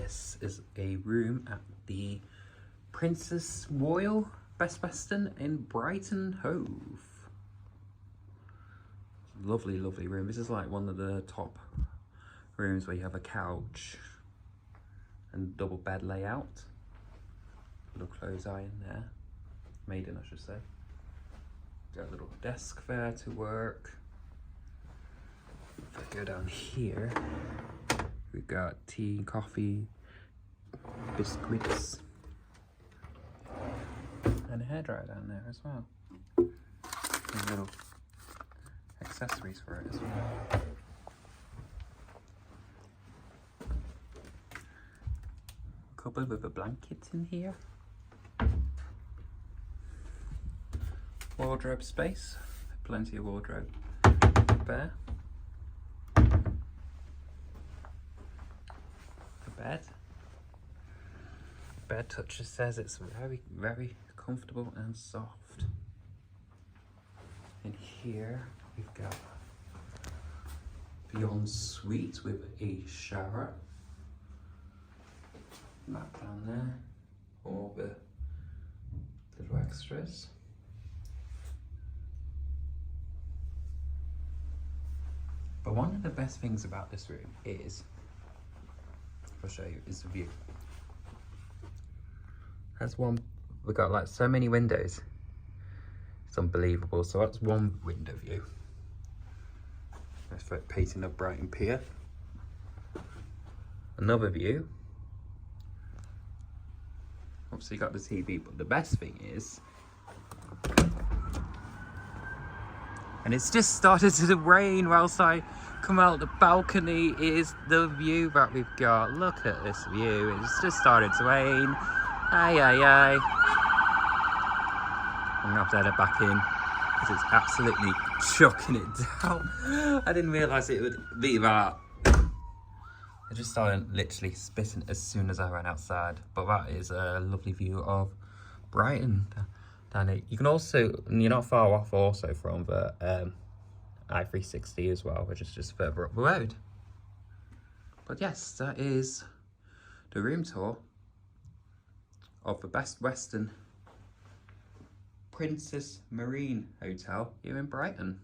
this is a room at the Princess Royal Best Western in Brighton, Hove. Lovely, lovely room. This is like one of the top rooms where you have a couch and double bed layout. Little clothes eye in there. Maiden, I should say. Got a little desk there to work. If I go down here, we've got tea, coffee, biscuits, and a hairdryer down there as well. And little accessories for it as well. Cupboard with a blanket in here. Wardrobe space, plenty of wardrobe there. The bed. Bed toucher says it's very, very comfortable and soft. In here we've got Beyond Suite with a shower. Map down there, all the little extras. But one of the best things about this room is, I'll show you, is the view. That's one, we've got like so many windows. It's unbelievable. So that's one window view. That's for painting of Brighton Pier. Another view. Obviously you got the TV, but the best thing is, and it's just started to rain whilst I come out the balcony, is the view that we've got. Look at this view. It's just started to rain. Aye, aye, aye. I'm gonna have to head it back in because it's absolutely chucking it down. I didn't realise it would be that. I just started literally spitting as soon as I ran outside. But that is a lovely view of Brighton. You can also, you're not far off also from the I-360 as well, which is just further up the road. But yes, that is the room tour of the Best Western Princess Marine Hotel here in Brighton.